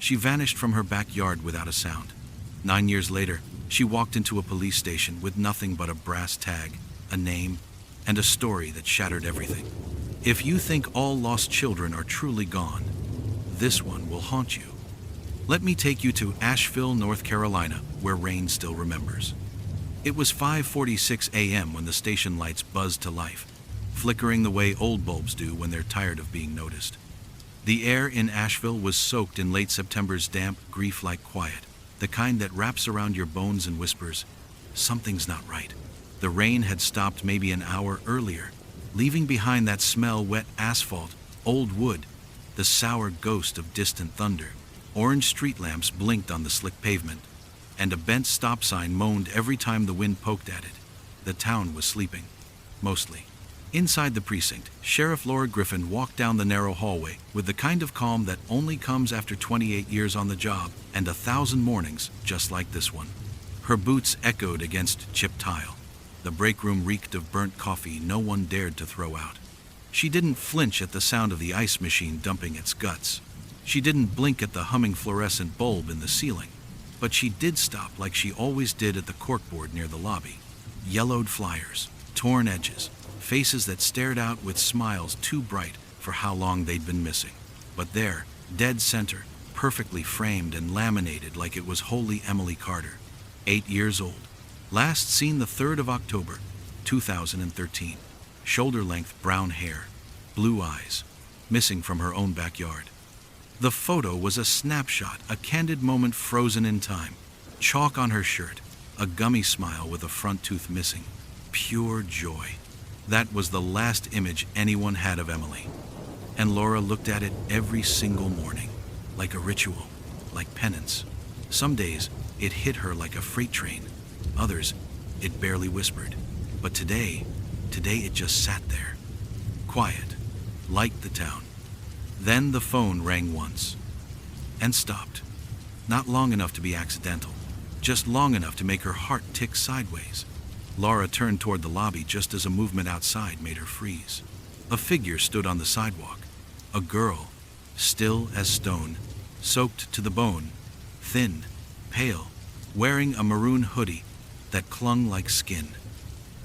She vanished from her backyard without a sound. 9 years later, she walked into a police station with nothing but a brass tag, a name, and a story that shattered everything. If you think all lost children are truly gone, this one will haunt you. Let me take you to Asheville, North Carolina, where rain still remembers. It was 5:46 a.m. when the station lights buzzed to life, flickering the way old bulbs do when they're tired of being noticed. The air in Asheville was soaked in late September's damp, grief-like quiet, the kind that wraps around your bones and whispers, "Something's not right." The rain had stopped maybe an hour earlier, leaving behind that smell, wet asphalt, old wood, the sour ghost of distant thunder. Orange street lamps blinked on the slick pavement, and a bent stop sign moaned every time the wind poked at it. The town was sleeping, mostly. Inside the precinct, Sheriff Laura Griffin walked down the narrow hallway with the kind of calm that only comes after 28 years on the job and 1,000 mornings just like this one. Her boots echoed against chipped tile. The break room reeked of burnt coffee no one dared to throw out. She didn't flinch at the sound of the ice machine dumping its guts. She didn't blink at the humming fluorescent bulb in the ceiling. But she did stop like she always did at the corkboard near the lobby. Yellowed flyers, torn edges, faces that stared out with smiles too bright for how long they'd been missing. But there, dead center, perfectly framed and laminated like it was Holy Emily Carter, 8 years old. Last seen the 3rd of October, 2013. Shoulder-length brown hair, blue eyes, missing from her own backyard. The photo was a snapshot, a candid moment frozen in time. Chalk on her shirt, a gummy smile with a front tooth missing. Pure joy. That was the last image anyone had of Emily. And Laura looked at it every single morning, like a ritual, like penance. Some days, it hit her like a freight train. Others, it barely whispered. But today it just sat there. Quiet, like the town. Then the phone rang once, and stopped. Not long enough to be accidental, just long enough to make her heart tick sideways. Laura turned toward the lobby just as a movement outside made her freeze. A figure stood on the sidewalk. A girl, still as stone, soaked to the bone, thin, pale, wearing a maroon hoodie that clung like skin.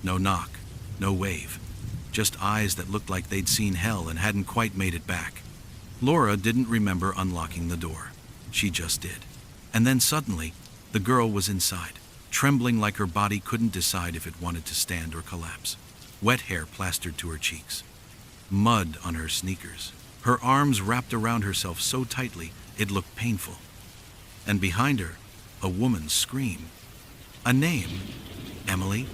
No knock, no wave, just eyes that looked like they'd seen hell and hadn't quite made it back. Laura didn't remember unlocking the door. She just did. And then suddenly, the girl was inside, trembling like her body couldn't decide if it wanted to stand or collapse. Wet hair plastered to her cheeks. Mud on her sneakers. Her arms wrapped around herself so tightly, it looked painful. And behind her, a woman's scream. A name. Emily.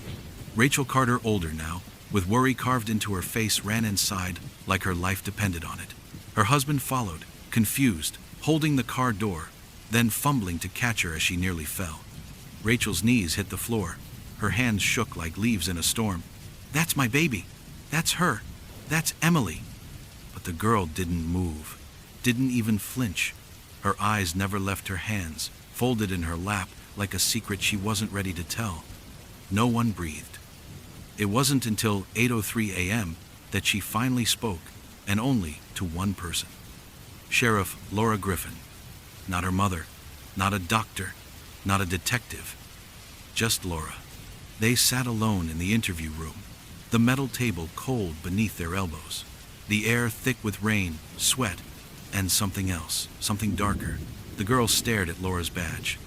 Rachel Carter, older now, with worry carved into her face, ran inside like her life depended on it. Her husband followed, confused, holding the car door, then fumbling to catch her as she nearly fell. Rachel's knees hit the floor. Her hands shook like leaves in a storm. "That's my baby. That's her. That's Emily." But the girl didn't move, didn't even flinch. Her eyes never left her hands, folded in her lap like a secret she wasn't ready to tell. No one breathed. It wasn't until 8:03 a.m. that she finally spoke, and only to one person. Sheriff Laura Griffin. Not her mother, not a doctor, not a detective. Just Laura. They sat alone in the interview room, the metal table cold beneath their elbows, the air thick with rain, sweat, and something else, something darker. The girl stared at Laura's badge,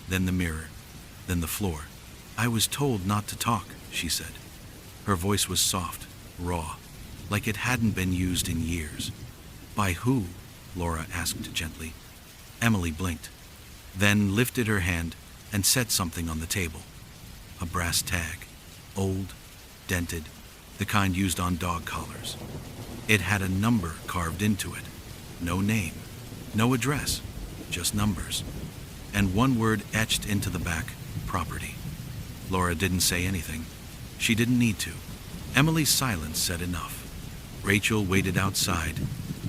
then the mirror, then the floor. "I was told not to talk," she said. Her voice was soft, raw, like it hadn't been used in years. "By who?" Laura asked gently. Emily blinked, then lifted her hand and set something on the table. A brass tag, old, dented, the kind used on dog collars. It had a number carved into it. No name, no address, just numbers. And one word etched into the back, property. Laura didn't say anything. She didn't need to. Emily's silence said enough. Rachel waited outside,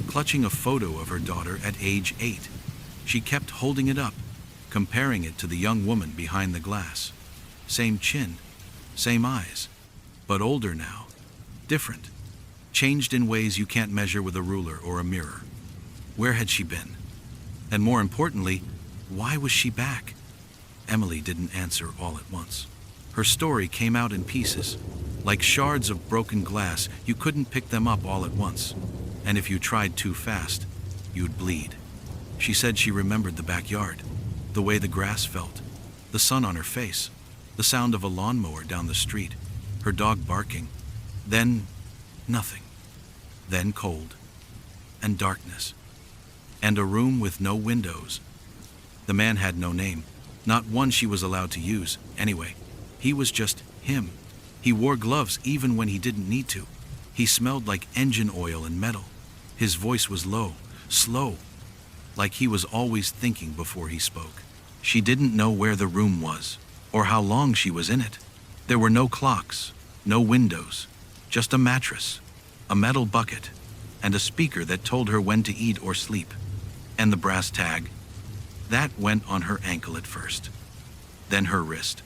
clutching a photo of her daughter at age 8. She kept holding it up, comparing it to the young woman behind the glass. Same chin, same eyes, but older now. Different. Changed in ways you can't measure with a ruler or a mirror. Where had she been? And more importantly, why was she back? Emily didn't answer all at once. Her story came out in pieces. Like shards of broken glass, you couldn't pick them up all at once. And if you tried too fast, you'd bleed. She said she remembered the backyard, the way the grass felt, the sun on her face, the sound of a lawnmower down the street, her dog barking. Then, nothing. Then cold. And darkness. And a room with no windows. The man had no name, not one she was allowed to use, anyway. He was just him. He wore gloves even when he didn't need to. He smelled like engine oil and metal. His voice was low, slow, like he was always thinking before he spoke. She didn't know where the room was, or how long she was in it. There were no clocks, no windows, just a mattress, a metal bucket, and a speaker that told her when to eat or sleep. And the brass tag, that went on her ankle at first, then her wrist,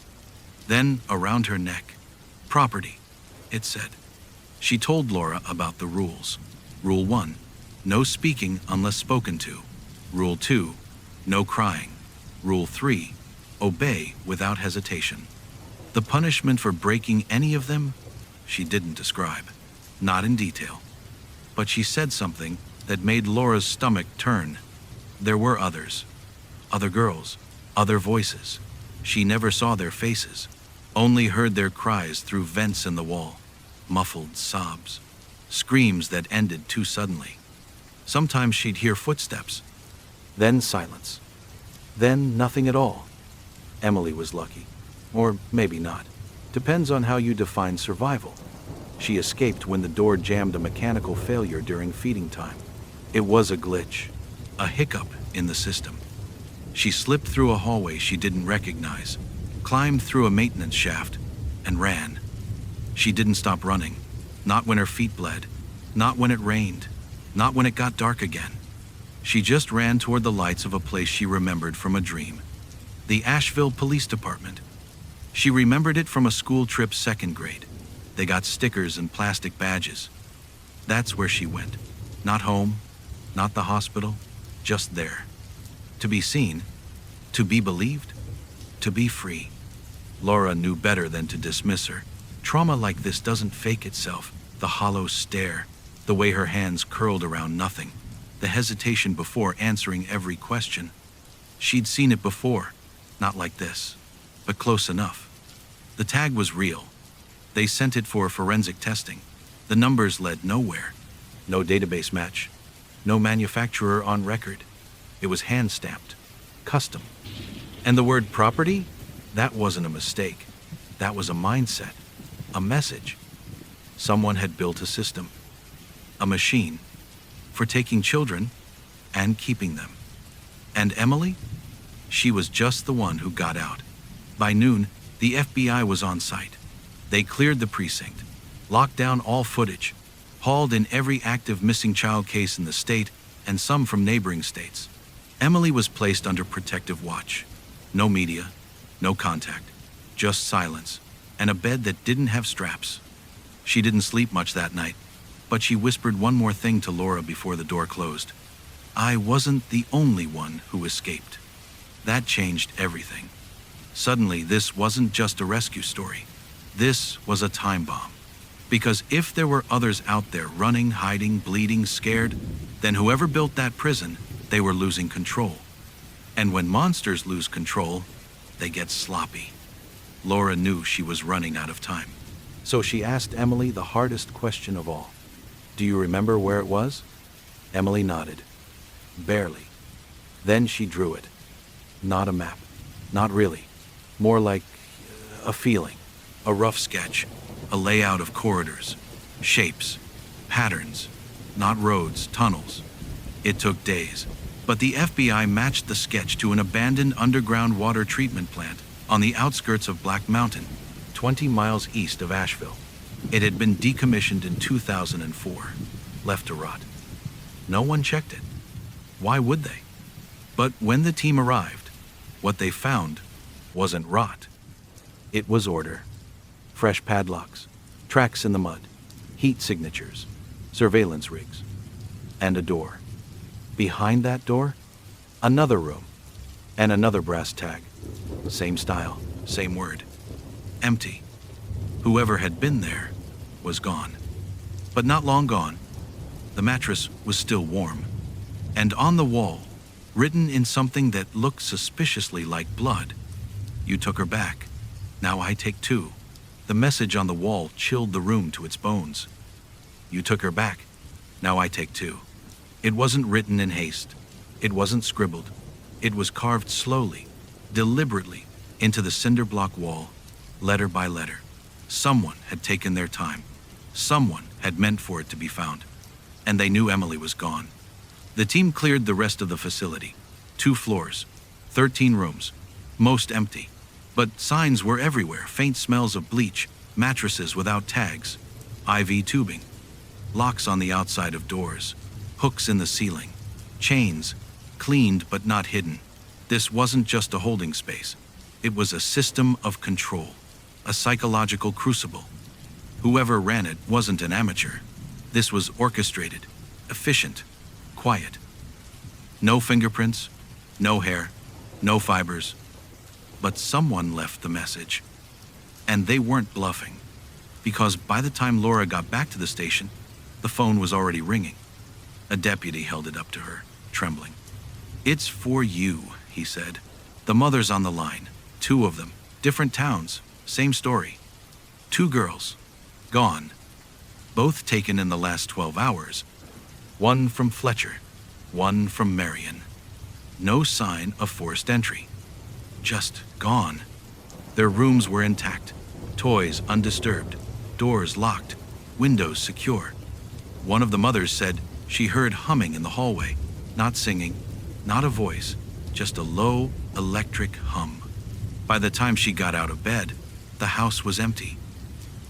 then around her neck. Property, it said. She told Laura about the rules. Rule 1, no speaking unless spoken to. Rule 2, no crying. Rule 3, obey without hesitation. The punishment for breaking any of them, she didn't describe, not in detail. But she said something that made Laura's stomach turn. There were others, other girls, other voices. She never saw their faces, only heard their cries through vents in the wall, muffled sobs, screams that ended too suddenly. Sometimes she'd hear footsteps, then silence, then nothing at all. Emily was lucky, or maybe not. Depends on how you define survival. She escaped when the door jammed a mechanical failure during feeding time. It was a glitch, a hiccup in the system. She slipped through a hallway she didn't recognize, climbed through a maintenance shaft, and ran. She didn't stop running, not when her feet bled, not when it rained, not when it got dark again. She just ran toward the lights of a place she remembered from a dream. The Asheville Police Department. She remembered it from a school trip 2nd grade. They got stickers and plastic badges. That's where she went. Not home, not the hospital, just there. To be seen, to be believed, to be free. Laura knew better than to dismiss her. Trauma like this doesn't fake itself. The hollow stare, the way her hands curled around nothing, the hesitation before answering every question. She'd seen it before, not like this, but close enough. The tag was real. They sent it for forensic testing. The numbers led nowhere. No database match. No manufacturer on record. It was hand-stamped. Custom. And the word property? That wasn't a mistake. That was a mindset. A message. Someone had built a system. A machine. For taking children and keeping them. And Emily? She was just the one who got out. By noon, the FBI was on site. They cleared the precinct, locked down all footage, hauled in every active missing child case in the state and some from neighboring states. Emily was placed under protective watch. No media, no contact, just silence, and a bed that didn't have straps. She didn't sleep much that night, but she whispered one more thing to Laura before the door closed. I wasn't the only one who escaped. That changed everything. Suddenly, this wasn't just a rescue story. This was a time bomb. Because if there were others out there running, hiding, bleeding, scared, then whoever built that prison, they were losing control. And when monsters lose control, they get sloppy. Laura knew she was running out of time. So she asked Emily the hardest question of all. Do you remember where it was? Emily nodded. Barely. Then she drew it. Not a map. Not really. More like a feeling. A rough sketch. A layout of corridors. Shapes. Patterns. Not roads, tunnels. It took days. But the FBI matched the sketch to an abandoned underground water treatment plant on the outskirts of Black Mountain, 20 miles east of Asheville. It had been decommissioned in 2004, left to rot. No one checked it. Why would they? But when the team arrived, what they found wasn't rot. It was order. Fresh padlocks, tracks in the mud, heat signatures, surveillance rigs, and a door. Behind that door, Another room, and another brass tag. Same style, same word. Empty. Whoever had been there was gone. But not long gone. The mattress was still warm. And on the wall, written in something that looked suspiciously like blood, "You took her back. Now I take two." The message on the wall chilled the room to its bones. "You took her back. Now I take two." It wasn't written in haste. It wasn't scribbled. It was carved slowly, deliberately, into the cinder block wall, letter by letter. Someone had taken their time. Someone had meant for it to be found. And they knew Emily was gone. The team cleared the rest of the facility. 2 floors, 13 rooms, most empty. But signs were everywhere, faint smells of bleach, mattresses without tags, IV tubing, locks on the outside of doors, hooks in the ceiling, chains, cleaned but not hidden. This wasn't just a holding space. It was a system of control, a psychological crucible. Whoever ran it wasn't an amateur. This was orchestrated, efficient, quiet. No fingerprints, no hair, no fibers. But someone left the message. And they weren't bluffing, because by the time Laura got back to the station, the phone was already ringing. A deputy held it up to her, trembling. "It's for you," he said. "The mother's on the line. 2 of them, different towns, same story. 2 girls, gone. Both taken in the last 12 hours. One from Fletcher, one from Marion. No sign of forced entry. Just gone. Their rooms were intact, toys undisturbed, doors locked, windows secure. One of the mothers said she heard humming in the hallway, not singing, not a voice, just a low electric hum. By the time she got out of bed, the house was empty.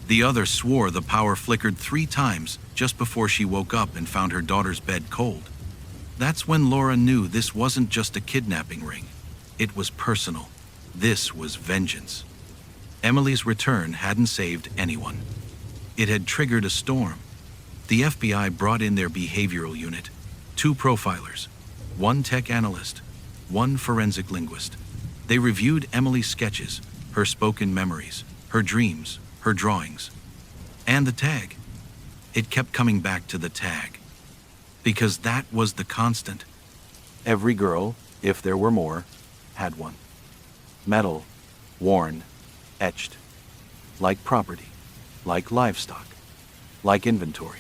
The other swore the power flickered 3 times just before she woke up and found her daughter's bed cold. That's when Laura knew this wasn't just a kidnapping ring. It was personal. This was vengeance. Emily's return hadn't saved anyone. It had triggered a storm. The FBI brought in their behavioral unit, 2 profilers, 1 tech analyst, 1 forensic linguist. They reviewed Emily's sketches, her spoken memories, her dreams, her drawings, and the tag. It kept coming back to the tag, because that was the constant. Every girl, if there were more, had one. Metal, worn, etched. Like property, like livestock, like inventory.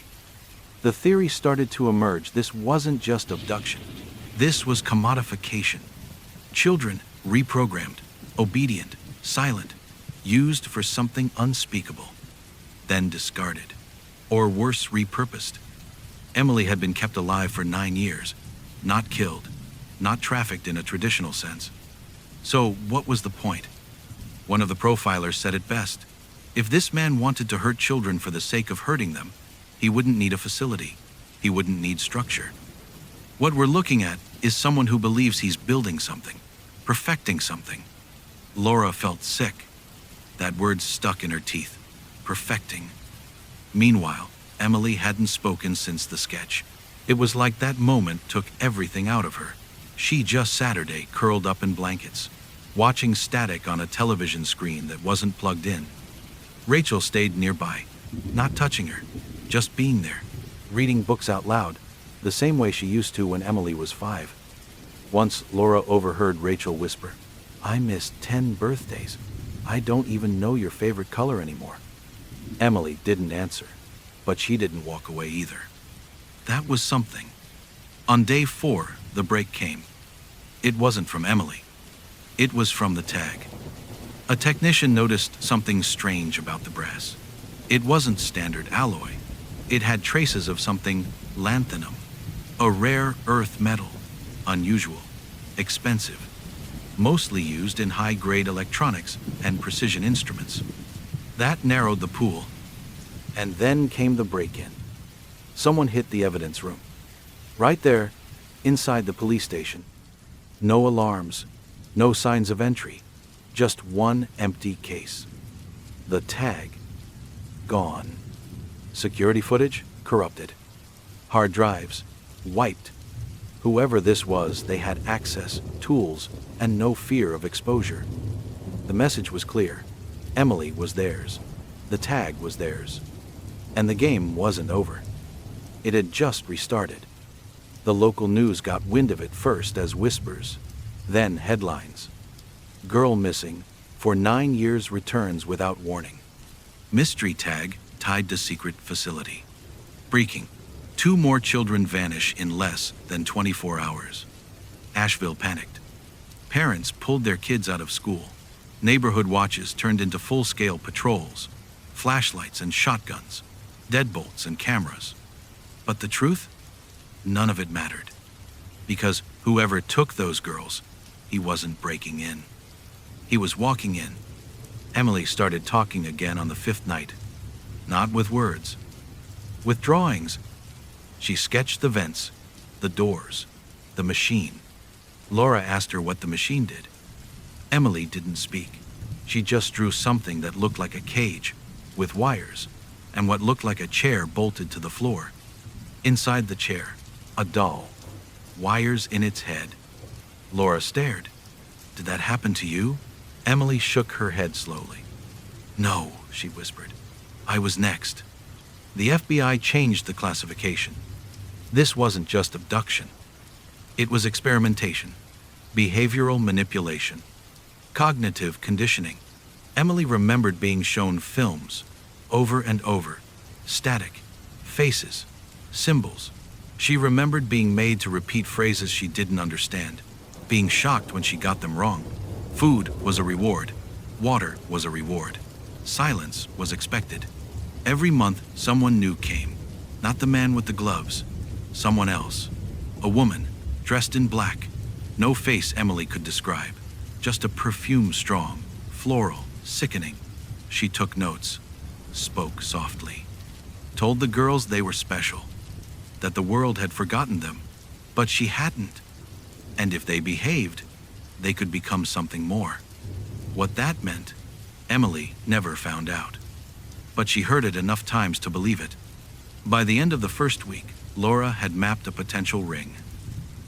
The theory started to emerge. This wasn't just abduction. This was commodification. Children reprogrammed, obedient, silent, used for something unspeakable, then discarded, or worse, repurposed. Emily had been kept alive for 9 years, not killed, not trafficked in a traditional sense. So what was the point? One of the profilers said it best. If this man wanted to hurt children for the sake of hurting them, he wouldn't need a facility. He wouldn't need structure. What we're looking at is someone who believes he's building something, perfecting something. Laura felt sick. That word stuck in her teeth. Perfecting. Meanwhile, Emily hadn't spoken since the sketch. It was like that moment took everything out of her. She just Saturday curled up in blankets, watching static on a television screen that wasn't plugged in. Rachel stayed nearby, not touching her, just being there, reading books out loud, the same way she used to when Emily was 5. Once Laura overheard Rachel whisper, "I missed 10 birthdays. I don't even know your favorite color anymore." Emily didn't answer, but she didn't walk away either. That was something. On day 4, the break came. It wasn't from Emily. It was from the tag. A technician noticed something strange about the brass. It wasn't standard alloy. It had traces of something lanthanum, a rare earth metal, unusual, expensive, mostly used in high-grade electronics and precision instruments. That narrowed the pool. And then came the break-in. Someone hit the evidence room. Right there, inside the police station. No alarms, no signs of entry, just one empty case. The tag, gone. Security footage, corrupted. Hard drives, wiped. Whoever this was, they had access, tools, and no fear of exposure. The message was clear. Emily was theirs. The tag was theirs. And the game wasn't over. It had just restarted. The local news got wind of it first as whispers, then headlines. Girl missing, for 9 years returns without warning. Mystery tag tied to secret facility. Breaking. 2 more children vanish in less than 24 hours. Asheville panicked. Parents pulled their kids out of school. Neighborhood watches turned into full-scale patrols. Flashlights and shotguns. Deadbolts and cameras. But the truth? None of it mattered. Because whoever took those girls, he wasn't breaking in. He was walking in. Emily started talking again on the 5th night. Not with words. With drawings. She sketched the vents, the doors, the machine. Laura asked her what the machine did. Emily didn't speak. She just drew something that looked like a cage, with wires, and what looked like a chair bolted to the floor. Inside the chair, a doll, wires in its head. Laura stared. Did that happen to you? Emily shook her head slowly. No, she whispered. I was next. The FBI changed the classification. This wasn't just abduction. It was experimentation, behavioral manipulation, cognitive conditioning. Emily remembered being shown films, over and over, static, faces, symbols. She remembered being made to repeat phrases she didn't understand, being shocked when she got them wrong. Food was a reward. Water was a reward. Silence was expected. Every month, someone new came. Not the man with the gloves. Someone else. A woman, dressed in black. No face Emily could describe. Just a perfume strong, floral, sickening. She took notes. Spoke softly. Told the girls they were special. That the world had forgotten them. But she hadn't. And if they behaved, they could become something more. What that meant, Emily never found out. But she heard it enough times to believe it. By the end of the first week, Laura had mapped a potential ring.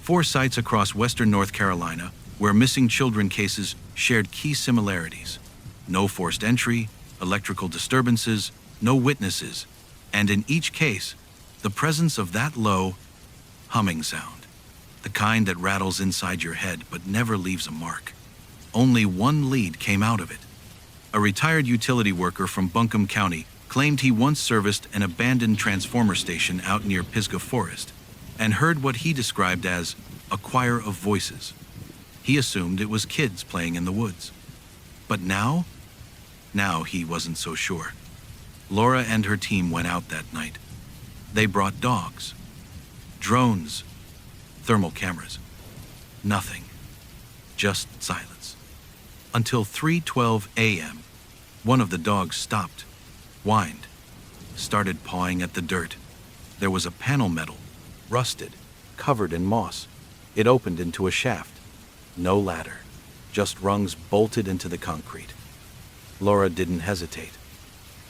4 sites across western North Carolina where missing children cases shared key similarities. No forced entry, electrical disturbances, no witnesses, and in each case, the presence of that low, humming sound. The kind that rattles inside your head but never leaves a mark. Only one lead came out of it. A retired utility worker from Buncombe County claimed he once serviced an abandoned transformer station out near Pisgah Forest and heard what he described as a choir of voices. He assumed it was kids playing in the woods. But now he wasn't so sure. Laura and her team went out that night. They brought dogs, drones, thermal cameras. Nothing. Just silence. Until 3:12 a.m., one of the dogs stopped, whined, started pawing at the dirt. There was a panel metal, rusted, covered in moss. It opened into a shaft. No ladder, just rungs bolted into the concrete. Laura didn't hesitate.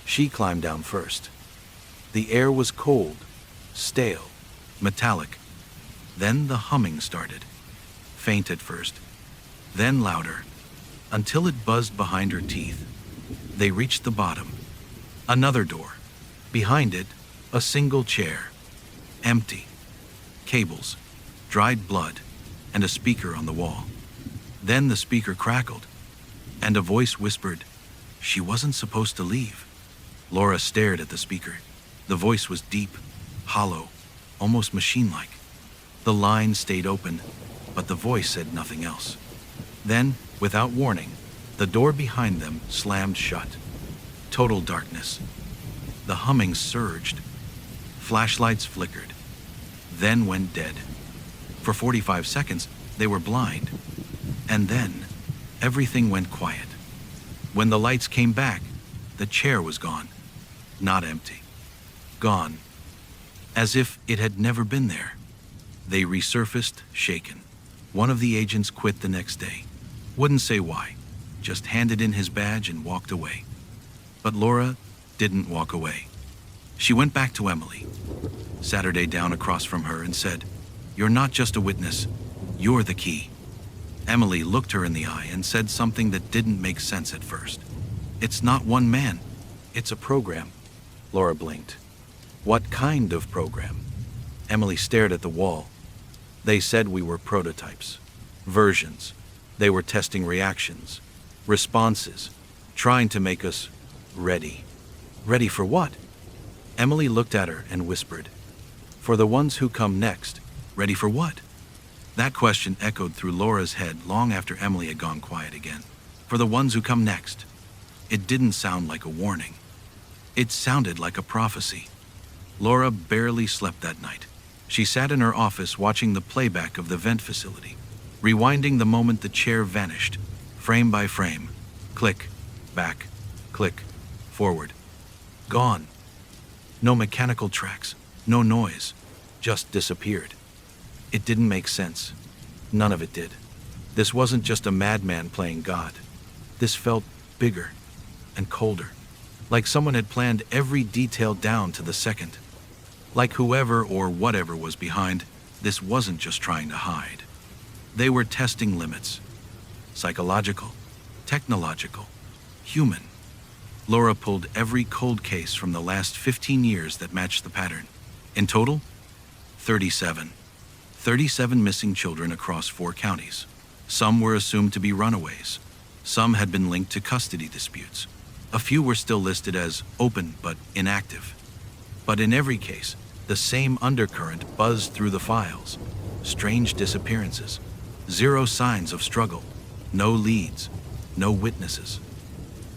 She climbed down first. The air was cold, stale, metallic. Then the humming started. Faint at first, then louder, until it buzzed behind her teeth. They reached the bottom. Another door. Behind it, a single chair. Empty. Cables, dried blood, and a speaker on the wall. Then the speaker crackled, and a voice whispered, "She wasn't supposed to leave." Laura stared at the speaker. The voice was deep, hollow, almost machine-like. The line stayed open, but the voice said nothing else. Then, without warning, the door behind them slammed shut. Total darkness. The humming surged. Flashlights flickered, then went dead. For 45 seconds, they were blind. And then, everything went quiet. When the lights came back, the chair was gone. Not empty. Gone. As if it had never been there. They resurfaced, shaken. One of the agents quit the next day. Wouldn't say why. Just handed in his badge and walked away. But Laura didn't walk away. She went back to Emily, sat her down across from her and said, You're not just a witness, you're the key. Emily looked her in the eye and said something that didn't make sense at first. It's not one man, it's a program. Laura blinked. What kind of program? Emily stared at the wall. They said we were prototypes, versions. They were testing reactions, responses, trying to make us ready. Ready for what? Emily looked at her and whispered, for the ones who come next. Ready for what? That question echoed through Laura's head long after Emily had gone quiet again. For the ones who come next. It didn't sound like a warning. It sounded like a prophecy. Laura barely slept that night. She sat in her office watching the playback of the vent facility, rewinding the moment the chair vanished, frame by frame. Click, back, click, forward. Gone. No mechanical tracks, no noise, just disappeared. It didn't make sense. None of it did. This wasn't just a madman playing God. This felt bigger and colder, like someone had planned every detail down to the second. Like whoever or whatever was behind, this wasn't just trying to hide. They were testing limits. Psychological, technological, human. Laura pulled every cold case from the last 15 years that matched the pattern. In total, 37. 37 missing children across 4 counties. Some were assumed to be runaways. Some had been linked to custody disputes. A few were still listed as open but inactive. But in every case, the same undercurrent buzzed through the files. Strange disappearances. 0 signs of struggle. No leads. No witnesses.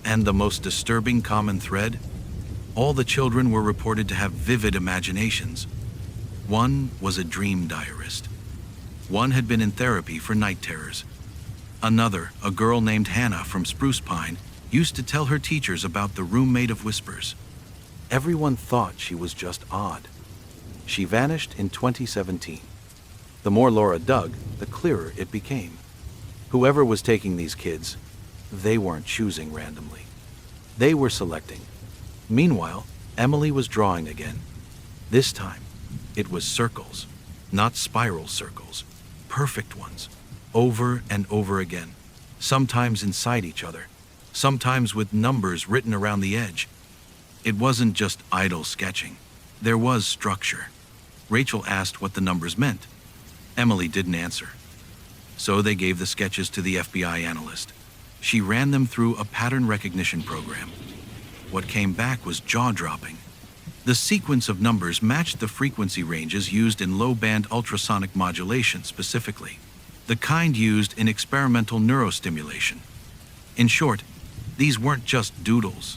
And the most disturbing common thread? All the children were reported to have vivid imaginations. One was a dream diarist. One had been in therapy for night terrors. Another, a girl named Hannah from Spruce Pine, used to tell her teachers about the roommate of whispers. Everyone thought she was just odd. She vanished in 2017. The more Laura dug, the clearer it became. Whoever was taking these kids, they weren't choosing randomly. They were selecting. Meanwhile, Emily was drawing again. This time, it was circles, not spiral circles, perfect ones, over and over again, sometimes inside each other, sometimes with numbers written around the edge. It wasn't just idle sketching. There was structure. Rachel asked what the numbers meant. Emily didn't answer. So they gave the sketches to the FBI analyst. She ran them through a pattern recognition program. What came back was jaw-dropping. The sequence of numbers matched the frequency ranges used in low-band ultrasonic modulation specifically, the kind used in experimental neurostimulation. In short, these weren't just doodles.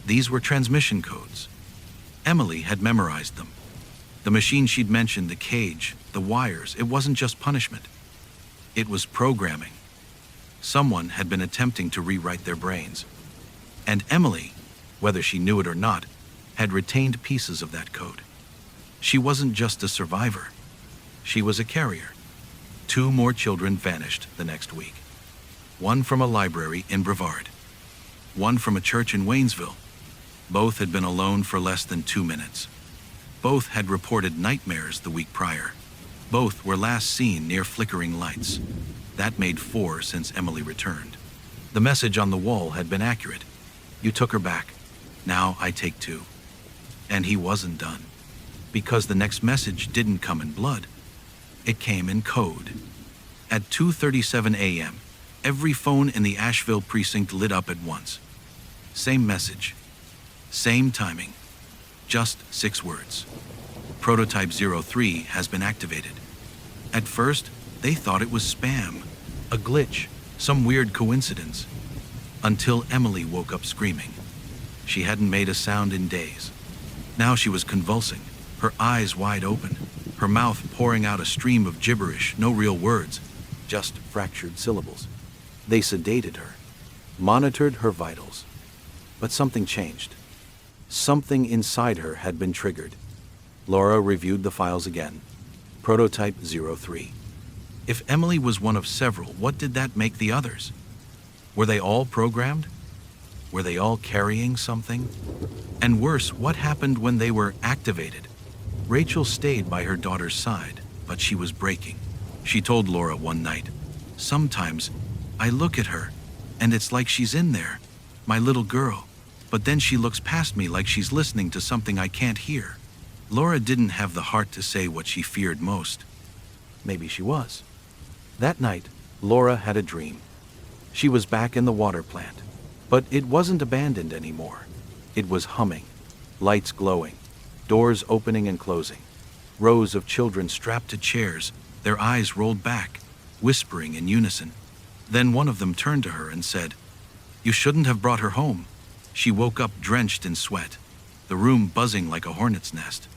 These were transmission codes. Emily had memorized them. The machine she'd mentioned, the cage, the wires, it wasn't just punishment. It was programming. Someone had been attempting to rewrite their brains. And Emily, whether she knew it or not, had retained pieces of that code. She wasn't just a survivor. She was a carrier. 2 more children vanished the next week. One from a library in Brevard. One from a church in Waynesville. Both had been alone for less than 2 minutes. Both had reported nightmares the week prior. Both were last seen near flickering lights. That made 4 since Emily returned. The message on the wall had been accurate. You took her back. Now I take 2. And he wasn't done. Because the next message didn't come in blood. It came in code. At 2:37 a.m., every phone in the Asheville precinct lit up at once. Same message. Same timing. Just 6 words. Prototype 03 has been activated. At first, they thought it was spam, a glitch, some weird coincidence. Until Emily woke up screaming. She hadn't made a sound in days. Now she was convulsing, her eyes wide open, her mouth pouring out a stream of gibberish, no real words, just fractured syllables. They sedated her, monitored her vitals. But something changed. Something inside her had been triggered. Laura reviewed the files again. Prototype 03. If Emily was one of several, what did that make the others? Were they all programmed? Were they all carrying something? And worse, what happened when they were activated? Rachel stayed by her daughter's side. but she was breaking. She told Laura one night, "Sometimes I look at her, and it's like she's in there, my little girl, but then she looks past me like she's listening to something I can't hear." Laura didn't have the heart to say what she feared most. Maybe she was. That night, Laura had a dream. She was back in the water plant, but it wasn't abandoned anymore. It was humming, lights glowing, doors opening and closing, rows of children strapped to chairs, their eyes rolled back, whispering in unison. Then one of them turned to her and said, "You shouldn't have brought her home." She woke up drenched in sweat, the room buzzing like a hornet's nest.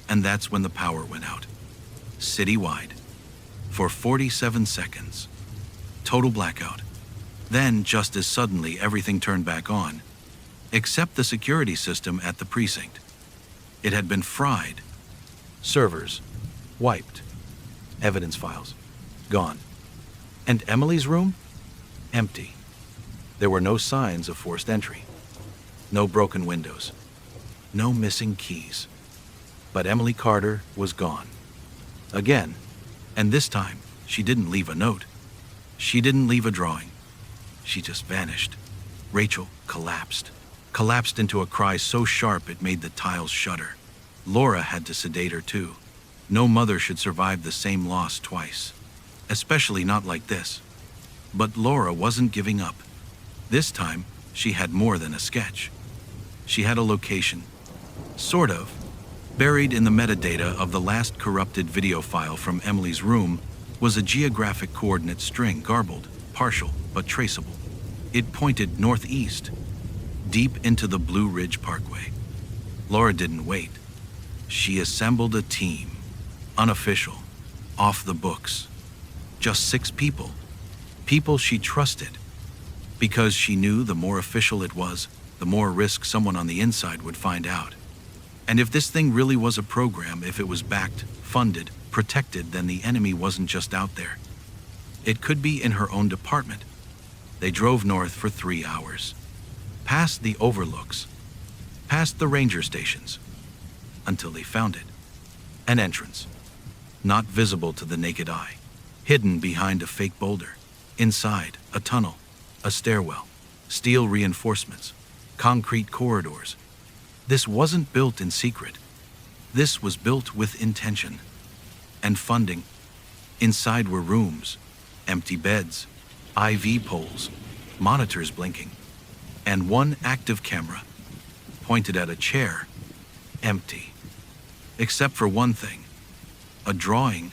And that's when the power went out. Citywide. For 47 seconds. Total blackout. Then, just as suddenly, everything turned back on, except the security system at the precinct. It had been fried. Servers wiped. Evidence files gone. And Emily's room? Empty. There were no signs of forced entry. No broken windows. No missing keys. But Emily Carter was gone. Again. And this time, she didn't leave a note. She didn't leave a drawing. She just vanished. Rachel collapsed. Collapsed into a cry so sharp it made the tiles shudder. Laura had to sedate her too. No mother should survive the same loss twice. Especially not like this. But Laura wasn't giving up. This time, she had more than a sketch. She had a location. Sort of. Buried in the metadata of the last corrupted video file from Emily's room was a geographic coordinate string, garbled, partial, but traceable. It pointed northeast, deep into the Blue Ridge Parkway. Laura didn't wait. She assembled a team, unofficial, off the books. Just 6 people. People she trusted. Because she knew the more official it was, the more risk someone on the inside would find out. And if this thing really was a program, if it was backed, funded, protected, then the enemy wasn't just out there. It could be in her own department. They drove north for 3 hours. Past the overlooks. Past the ranger stations. Until they found it. An entrance. Not visible to the naked eye. Hidden behind a fake boulder. Inside, a tunnel. A stairwell. Steel reinforcements. Concrete corridors. This wasn't built in secret. This was built with intention. And funding. Inside were rooms, empty beds, IV poles, monitors blinking, and one active camera, pointed at a chair, empty. Except for one thing, a drawing,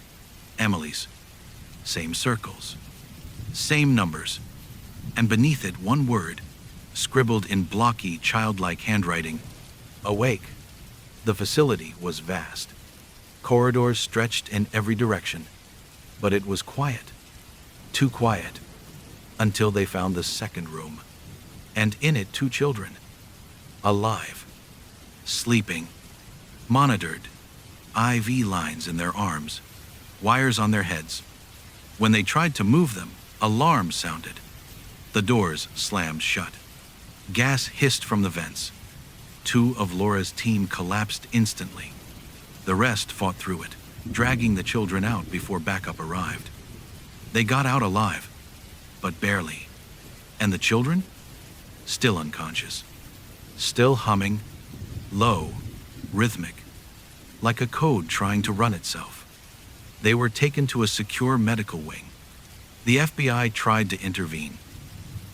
Emily's. Same circles, same numbers, and beneath it one word, scribbled in blocky, childlike handwriting, awake. The facility was vast. Corridors stretched in every direction, but it was quiet. Too quiet. Until they found the second room, and in it 2 children. Alive. Sleeping. Monitored. IV lines in their arms. Wires on their heads. When they tried to move them, alarms sounded. The doors slammed shut. Gas hissed from the vents. 2 of Laura's team collapsed instantly. The rest fought through it, dragging the children out before backup arrived. They got out alive, but barely. And the children? Still unconscious. Still humming, low, rhythmic, like a code trying to run itself. They were taken to a secure medical wing. The FBI tried to intervene,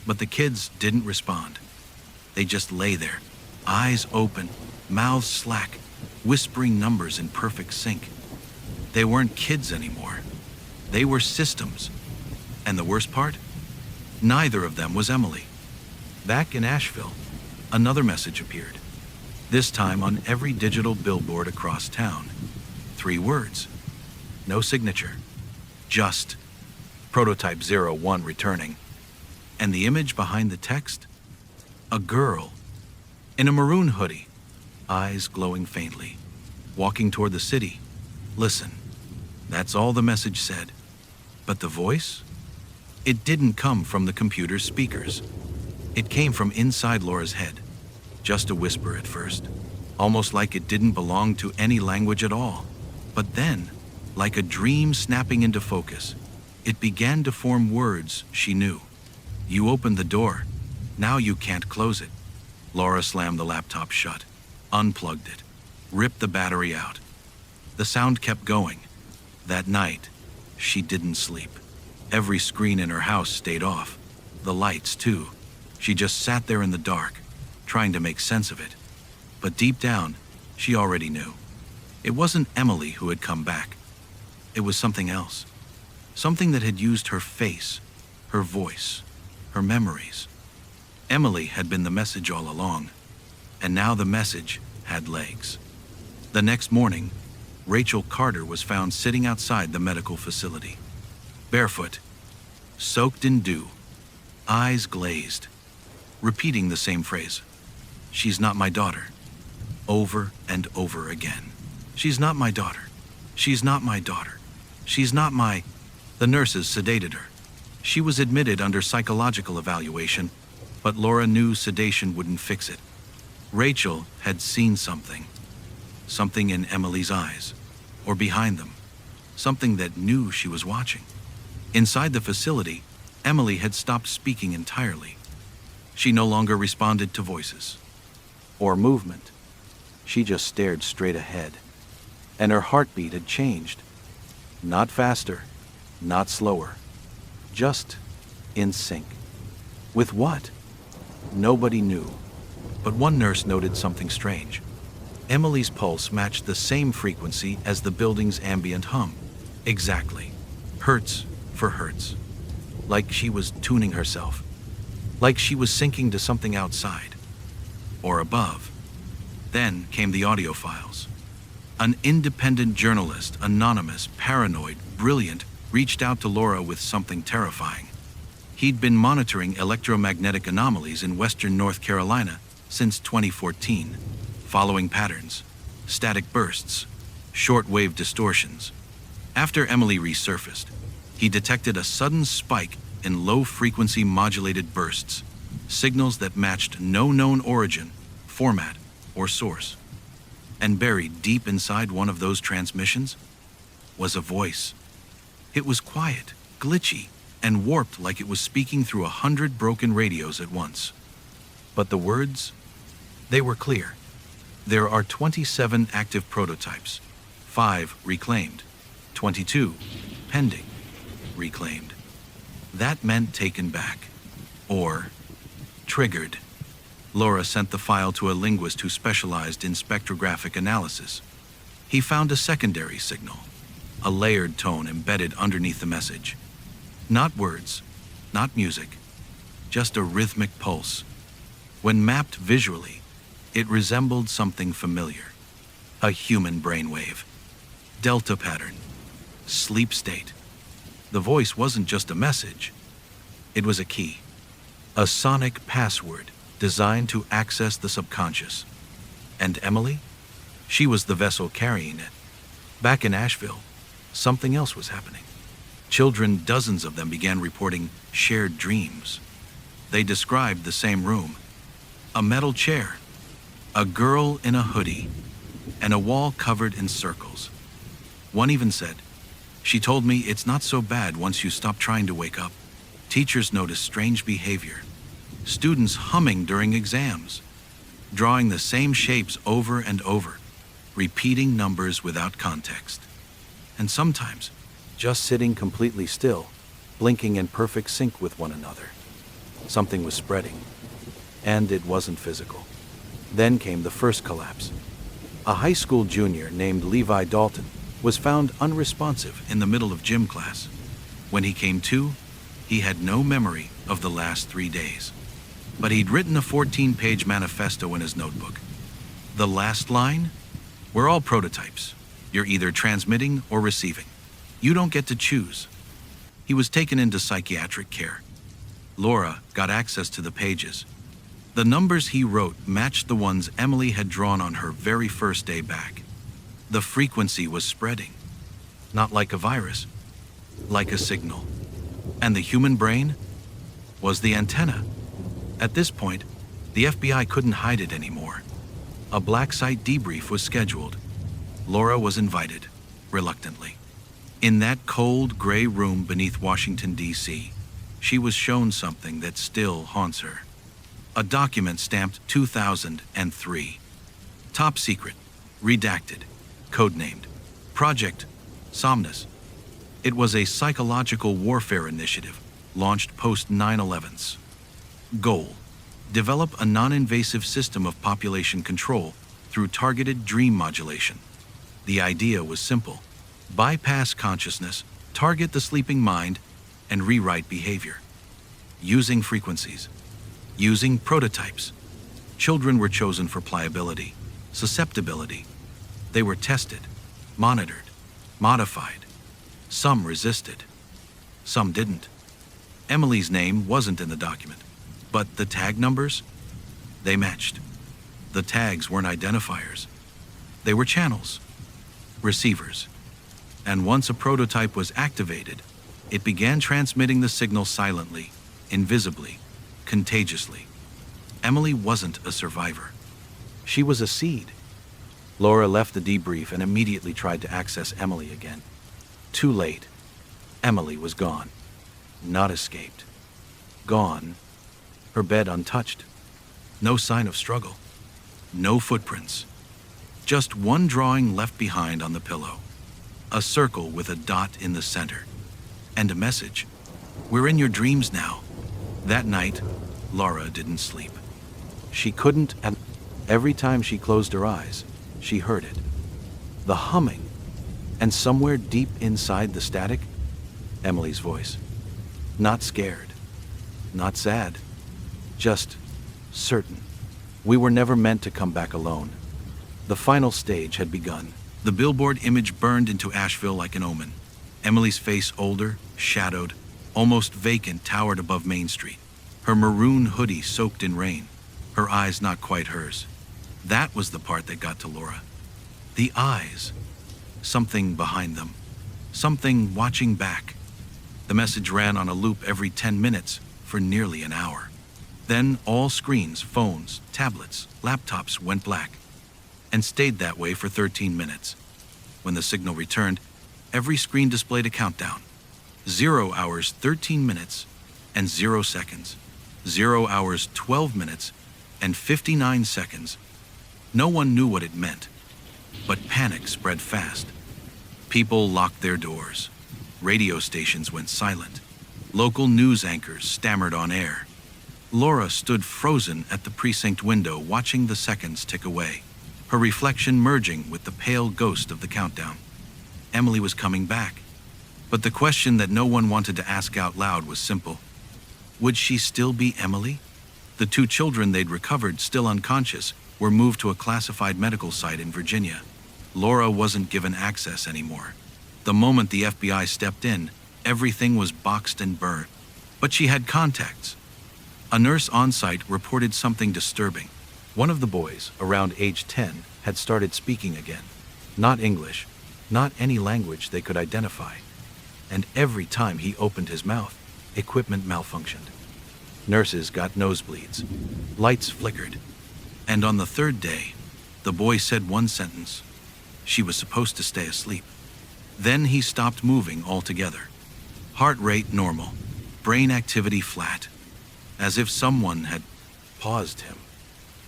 but the kids didn't respond. They just lay there, eyes open, mouths slack, whispering numbers in perfect sync. They weren't kids anymore. They were systems. And the worst part? Neither of them was Emily. Back in Asheville, another message appeared. This time on every digital billboard across town. 3 words. No signature. Just Prototype 01 returning. And the image behind the text? A girl. In a maroon hoodie. Eyes glowing faintly. Walking toward the city. Listen. That's all the message said. But the voice? It didn't come from the computer's speakers. It came from inside Laura's head. Just a whisper at first. Almost like it didn't belong to any language at all. But then, Like a dream snapping into focus, it began to form words she knew. You opened the door. Now you can't close it. Laura slammed the laptop shut, unplugged it, ripped the battery out. The sound kept going. That night, she didn't sleep. Every screen in her house stayed off. The lights, too. She just sat there in the dark, trying to make sense of it. But deep down, she already knew. It wasn't Emily who had come back. It was something else. Something that had used her face, her voice, her memories. Emily had been the message all along, and now the message had legs. The next morning, Rachel Carter was found sitting outside the medical facility. Barefoot, soaked in dew, eyes glazed, repeating the same phrase. "She's not my daughter." Over and over again. "She's not my daughter. She's not my daughter. She's not my..." The nurses sedated her. She was admitted under psychological evaluation, but Laura knew sedation wouldn't fix it. Rachel had seen something. Something in Emily's eyes, or behind them. Something that knew she was watching. Inside the facility, Emily had stopped speaking entirely. She no longer responded to voices or movement. She just stared straight ahead, and her heartbeat had changed. Not faster, not slower, just in sync. With what? Nobody knew, but one nurse noted something strange. Emily's pulse matched the same frequency as the building's ambient hum. Exactly. Hertz for hertz. Like she was tuning herself. Like she was syncing to something outside. Or above. Then came the audio files. An independent journalist, anonymous, paranoid, brilliant, reached out to Laura with something terrifying. He'd been monitoring electromagnetic anomalies in western North Carolina since 2014, following patterns, static bursts, short-wave distortions. After Emily resurfaced, he detected a sudden spike in low-frequency modulated bursts, signals that matched no known origin, format, or source. And buried deep inside one of those transmissions was a voice. It was quiet, glitchy, and warped like it was speaking through 100 broken radios at once. But the words? They were clear. There are 27 active prototypes, 5 reclaimed, 22 pending, reclaimed. That meant taken back, or triggered. Laura sent the file to a linguist who specialized in spectrographic analysis. He found a secondary signal, a layered tone embedded underneath the message. Not words, not music, just a rhythmic pulse. When mapped visually, it resembled something familiar. A human brainwave. Delta pattern. Sleep state. The voice wasn't just a message. It was a key. A sonic password designed to access the subconscious. And Emily? She was the vessel carrying it. Back in Asheville, something else was happening. Children, dozens of them, began reporting shared dreams. They described the same room. A metal chair, a girl in a hoodie, and a wall covered in circles. One even said, "She told me it's not so bad once you stop trying to wake up." Teachers noticed strange behavior. Students humming during exams, drawing the same shapes over and over, repeating numbers without context. And sometimes, just sitting completely still, blinking in perfect sync with one another. Something was spreading, and it wasn't physical. Then came the first collapse. A high school junior named Levi Dalton was found unresponsive in the middle of gym class. When he came to, he had no memory of the last 3 days. But he'd written a 14-page manifesto in his notebook. The last line? "We're all prototypes. You're either transmitting or receiving. You don't get to choose." He was taken into psychiatric care. Laura got access to the pages. The numbers he wrote matched the ones Emily had drawn on her very first day back. The frequency was spreading. Not like a virus, like a signal. And the human brain was the antenna. At this point, the FBI couldn't hide it anymore. A black site debrief was scheduled. Laura was invited, reluctantly. In that cold, gray room beneath Washington, D.C., she was shown something that still haunts her. A document stamped 2003. Top secret, redacted, codenamed Project Somnus. It was a psychological warfare initiative launched post 9/11's. Goal: develop a non-invasive system of population control through targeted dream modulation. The idea was simple: bypass consciousness, target the sleeping mind, and rewrite behavior. Using frequencies. Using prototypes. Children were chosen for pliability, susceptibility. They were tested, monitored, modified. Some resisted. Some didn't. Emily's name wasn't in the document, but the tag numbers? They matched. The tags weren't identifiers. They were channels, receivers. And once a prototype was activated, it began transmitting the signal silently, invisibly, contagiously. Emily wasn't a survivor. She was a seed. Laura left the debrief and immediately tried to access Emily again. Too late. Emily was gone. Not escaped. Gone. Her bed untouched. No sign of struggle. No footprints. Just one drawing left behind on the pillow. A circle with a dot in the center. And a message. We're in your dreams now. That night, Laura didn't sleep. She couldn't, and every time she closed her eyes, she heard it. The humming. And somewhere deep inside the static, Emily's voice. Not scared. Not sad. Just certain. We were never meant to come back alone. The final stage had begun. The billboard image burned into Asheville like an omen. Emily's face, older, shadowed, almost vacant, towered above Main Street. Her maroon hoodie soaked in rain. Her eyes not quite hers. That was the part that got to Laura. The eyes. Something behind them. Something watching back. The message ran on a loop every 10 minutes for nearly an hour. Then all screens, phones, tablets, laptops went black, and stayed that way for 13 minutes. When the signal returned, every screen displayed a countdown. 0 hours, 13 minutes, and 0 seconds. 0 hours, 12 minutes, and 59 seconds. No one knew what it meant, but panic spread fast. People locked their doors. Radio stations went silent. Local news anchors stammered on air. Laura stood frozen at the precinct window, watching the seconds tick away, her reflection merging with the pale ghost of the countdown. Emily was coming back. But the question that no one wanted to ask out loud was simple. Would she still be Emily? The 2 children they'd recovered, still unconscious, were moved to a classified medical site in Virginia. Laura wasn't given access anymore. The moment the FBI stepped in, everything was boxed and burned. But she had contacts. A nurse on site reported something disturbing. One of the boys, around age 10, had started speaking again. Not English, not any language they could identify. And every time he opened his mouth, equipment malfunctioned. Nurses got nosebleeds. Lights flickered. And on the 3rd day, the boy said one sentence. She was supposed to stay asleep. Then he stopped moving altogether. Heart rate normal, brain activity flat, as if someone had paused him.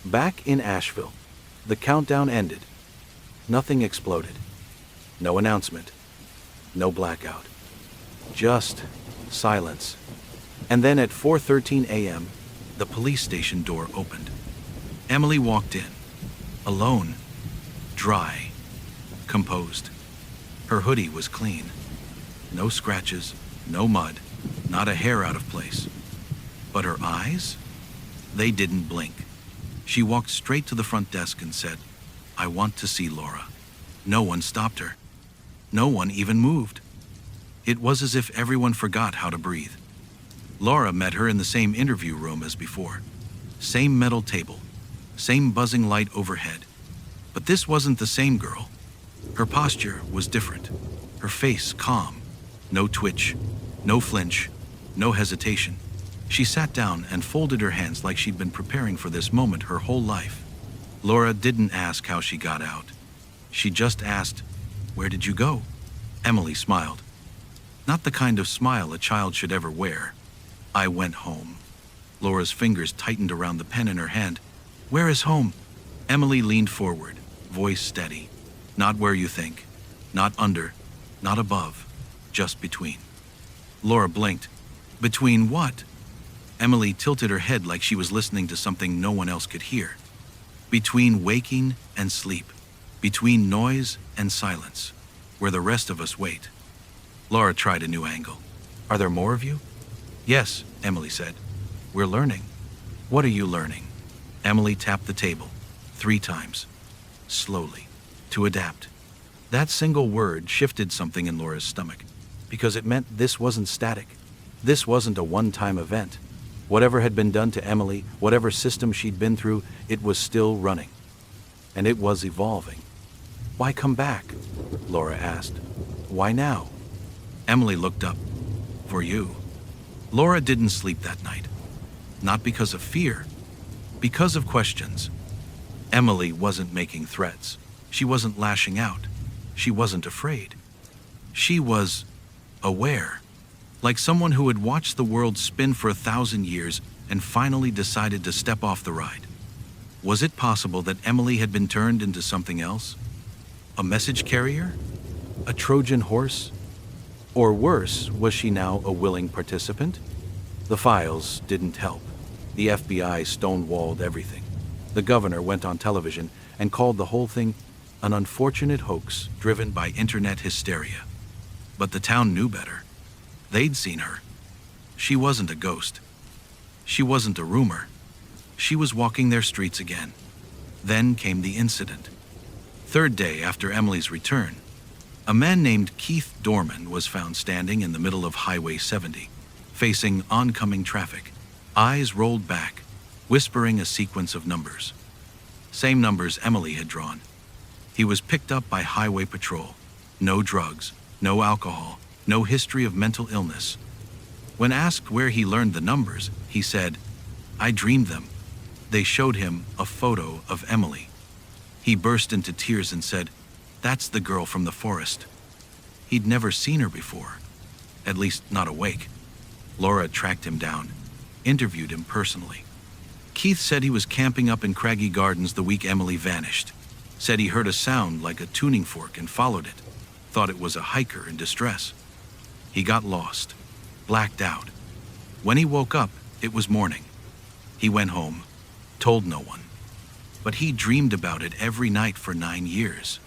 Back in Asheville, the countdown ended. Nothing exploded. No announcement. No blackout. Just silence. And then at 4:13 a.m., the police station door opened. Emily walked in, alone, dry, composed. Her hoodie was clean. No scratches, no mud, not a hair out of place. But her eyes? They didn't blink. She walked straight to the front desk and said, "I want to see Laura." No one stopped her. No one even moved. It was as if everyone forgot how to breathe. Laura met her in the same interview room as before. Same metal table, same buzzing light overhead. But this wasn't the same girl. Her posture was different. Her face calm. No twitch, no flinch, no hesitation. She sat down and folded her hands like she'd been preparing for this moment her whole life. Laura didn't ask how she got out. She just asked, "Where did you go?" Emily smiled. Not the kind of smile a child should ever wear. I went home. Laura's fingers tightened around the pen in her hand. Where is home? Emily leaned forward, voice steady. Not where you think. Not under. Not above. Just between. Laura blinked. Between what? Emily tilted her head like she was listening to something no one else could hear. Between waking and sleep. Between noise and silence. Where the rest of us wait. Laura tried a new angle. Are there more of you? Yes, Emily said. We're learning. What are you learning? Emily tapped the table 3 times. Slowly. To adapt. That single word shifted something in Laura's stomach, because it meant this wasn't static. This wasn't a one-time event. Whatever had been done to Emily, whatever system she'd been through, it was still running. And it was evolving. Why come back? Laura asked. Why now? Emily looked up. For you. Laura didn't sleep that night. Not because of fear. Because of questions. Emily wasn't making threats. She wasn't lashing out. She wasn't afraid. She was aware. Like someone who had watched the world spin for 1,000 years and finally decided to step off the ride. Was it possible that Emily had been turned into something else? A message carrier? A Trojan horse? Or worse, was she now a willing participant? The files didn't help. The FBI stonewalled everything. The governor went on television and called the whole thing an unfortunate hoax driven by internet hysteria. But the town knew better. They'd seen her. She wasn't a ghost. She wasn't a rumor. She was walking their streets again. Then came the incident. 3rd day after Emily's return, a man named Keith Dorman was found standing in the middle of Highway 70, facing oncoming traffic, eyes rolled back, whispering a sequence of numbers. Same numbers Emily had drawn. He was picked up by highway patrol. No drugs, no alcohol, no history of mental illness. When asked where he learned the numbers, he said, I dreamed them. They showed him a photo of Emily. He burst into tears and said, that's the girl from the forest. He'd never seen her before, at least not awake. Laura tracked him down, interviewed him personally. Keith said he was camping up in Craggy Gardens the week Emily vanished. Said he heard a sound like a tuning fork and followed it. Thought it was a hiker in distress. He got lost, blacked out. When he woke up, it was morning. He went home, told no one. But he dreamed about it every night for 9 years.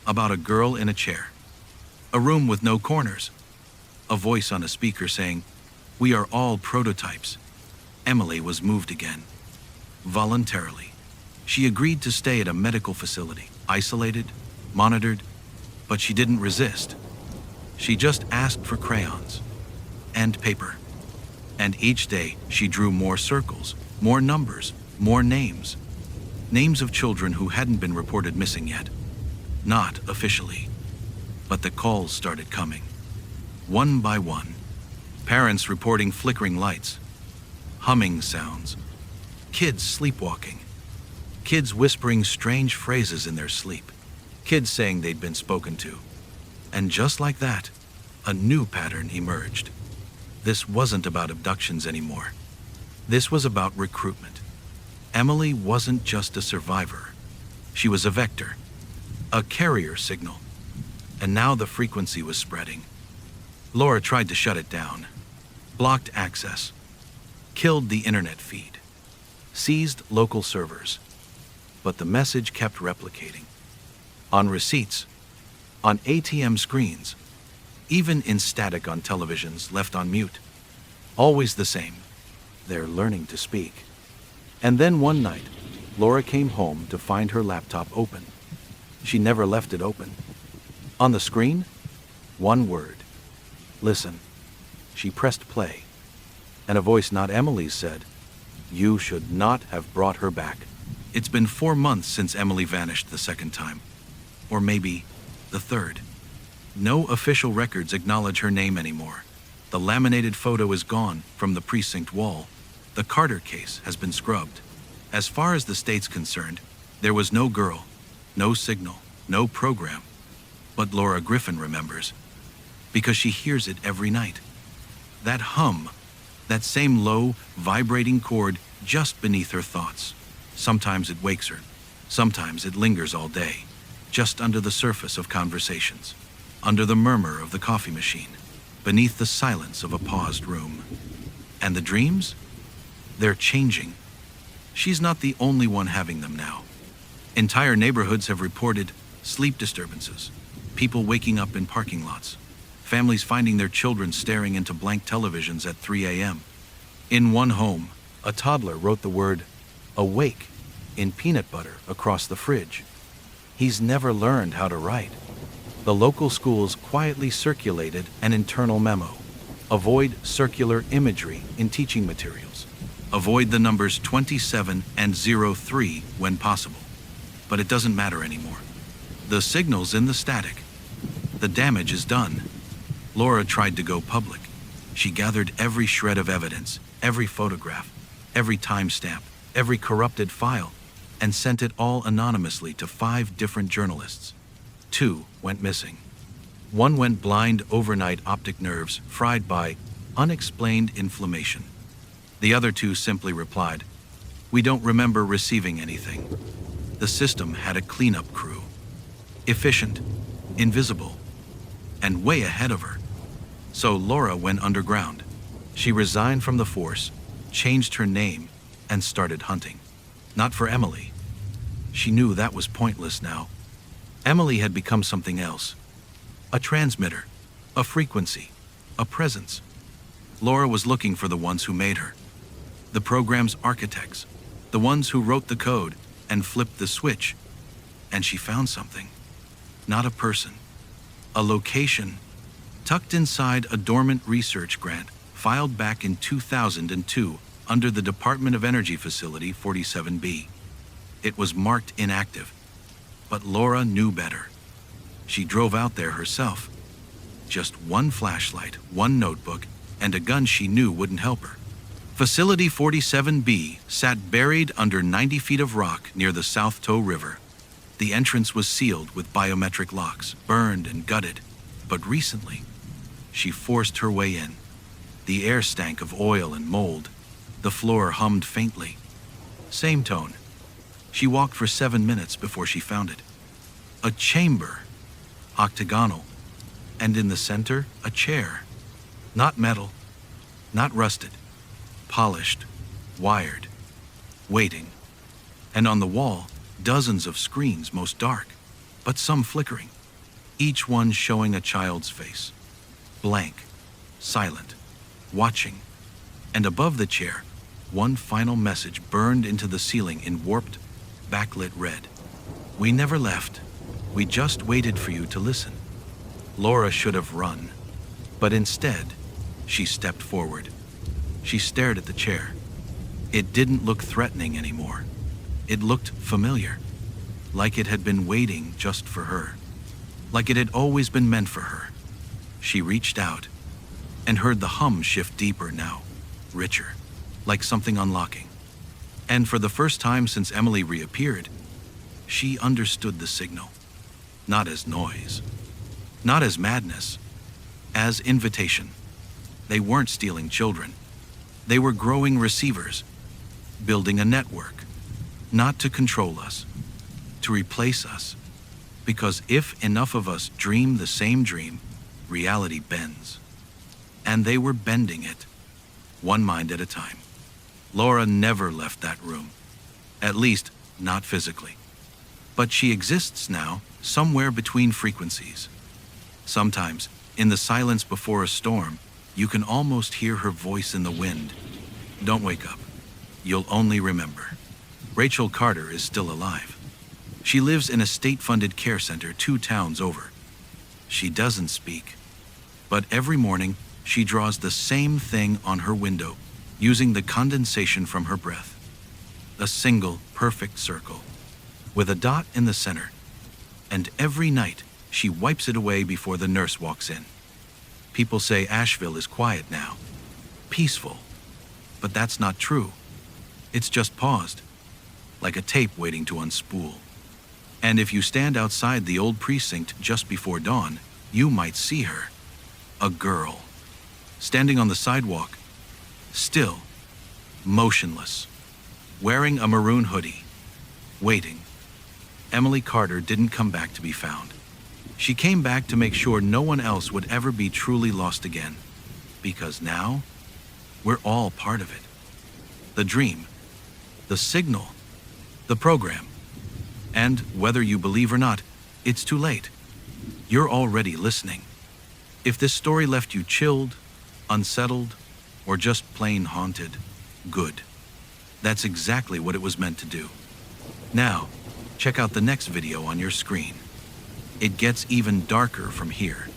About a girl in a chair. A room with no corners. A voice on a speaker saying, we are all prototypes. Emily was moved again. Voluntarily. She agreed to stay at a medical facility, isolated, monitored, but she didn't resist. She just asked for crayons and paper. And each day she drew more circles, more numbers, more names. Names of children who hadn't been reported missing yet. Not officially. But the calls started coming. One by one. Parents reporting flickering lights, humming sounds, kids sleepwalking, kids whispering strange phrases in their sleep, kids saying they'd been spoken to. And just like that, a new pattern emerged. This wasn't about abductions anymore. This was about recruitment. Emily wasn't just a survivor. She was a vector, a carrier signal. And now the frequency was spreading. Laura tried to shut it down, blocked access, killed the internet feed, seized local servers. But the message kept replicating. On receipts, on ATM screens, even in static on televisions left on mute. Always the same. They're learning to speak. And then one night, Laura came home to find her laptop open. She never left it open. On the screen, one word. Listen. She pressed play, and a voice not Emily's said, you should not have brought her back. It's been 4 months since Emily vanished the 2nd time. Or maybe the 3rd. No official records acknowledge her name anymore. The laminated photo is gone from the precinct wall. The Carter case has been scrubbed. As far as the state's concerned, there was no girl, no signal, no program. But Laura Griffin remembers. because she hears it every night. That hum, that same low, vibrating chord just beneath her thoughts. Sometimes it wakes her. Sometimes it lingers all day, just under the surface of conversations, under the murmur of the coffee machine, beneath the silence of a paused room. And the dreams? They're changing. She's not the only one having them now. Entire neighborhoods have reported sleep disturbances, people waking up in parking lots, families finding their children staring into blank televisions at 3 a.m. In one home, a toddler wrote the word awake in peanut butter across the fridge. He's never learned how to write. The local schools quietly circulated an internal memo. Avoid circular imagery in teaching materials. Avoid the numbers 27 and 03 when possible. But it doesn't matter anymore. The signal's in the static. The damage is done. Laura tried to go public. She gathered every shred of evidence, every photograph, every timestamp, every corrupted file, and sent it all anonymously to 5 different journalists. 2 went missing. 1 went blind overnight, optic nerves fried by unexplained inflammation. The other 2 simply replied, "We don't remember receiving anything." The system had a cleanup crew. Efficient, invisible, and way ahead of her. So Laura went underground. She resigned from the force, changed her name, and started hunting. Not for Emily. She knew that was pointless now. Emily had become something else. A transmitter, a frequency, a presence. Laura was looking for the ones who made her. The program's architects, the ones who wrote the code and flipped the switch. And she found something. Not a person. A location, tucked inside a dormant research grant filed back in 2002 under the Department of Energy Facility 47B. It was marked inactive, but Laura knew better. She drove out there herself. Just one flashlight, one notebook, and a gun she knew wouldn't help her. Facility 47B sat buried under 90 feet of rock near the South Toe River. The entrance was sealed with biometric locks, burned and gutted. But recently, she forced her way in. The air stank of oil and mold. The floor hummed faintly. Same tone. She walked for 7 minutes before she found it. A chamber, octagonal, and in the center, a chair. Not metal, not rusted, polished, wired, waiting. And on the wall, dozens of screens, most dark, but some flickering, each one showing a child's face. Blank, silent, watching. And above the chair, one final message burned into the ceiling in warped, backlit red. "We never left. We just waited for you to listen." Laura should have run, but instead, she stepped forward. She stared at the chair. It didn't look threatening anymore. It looked familiar, like it had been waiting just for her, like it had always been meant for her. She reached out and heard the hum shift deeper now, richer, like something unlocking. And for the first time since Emily reappeared, she understood the signal, not as noise, not as madness, as invitation. They weren't stealing children. They were growing receivers, building a network, not to control us, to replace us. Because if enough of us dream the same dream, reality bends. And they were bending it, one mind at a time. Laura never left that room, at least not physically. But she exists now, somewhere between frequencies. Sometimes, in the silence before a storm, you can almost hear her voice in the wind. Don't wake up. You'll only remember. Rachel Carter is still alive. She lives in a state-funded care center 2 towns over. She doesn't speak, but every morning she draws the same thing on her window, using the condensation from her breath. A single, perfect circle, with a dot in the center. And every night, she wipes it away before the nurse walks in. People say Asheville is quiet now, peaceful, but that's not true. It's just paused, like a tape waiting to unspool. And if you stand outside the old precinct just before dawn, you might see her. A girl, standing on the sidewalk, still, motionless, wearing a maroon hoodie, waiting. Emily Carter didn't come back to be found. She came back to make sure no one else would ever be truly lost again. Because now, we're all part of it. The dream, the signal, the program. And whether you believe or not, it's too late. You're already listening. If this story left you chilled, unsettled, or just plain haunted, good. That's exactly what it was meant to do. Now, check out the next video on your screen. It gets even darker from here.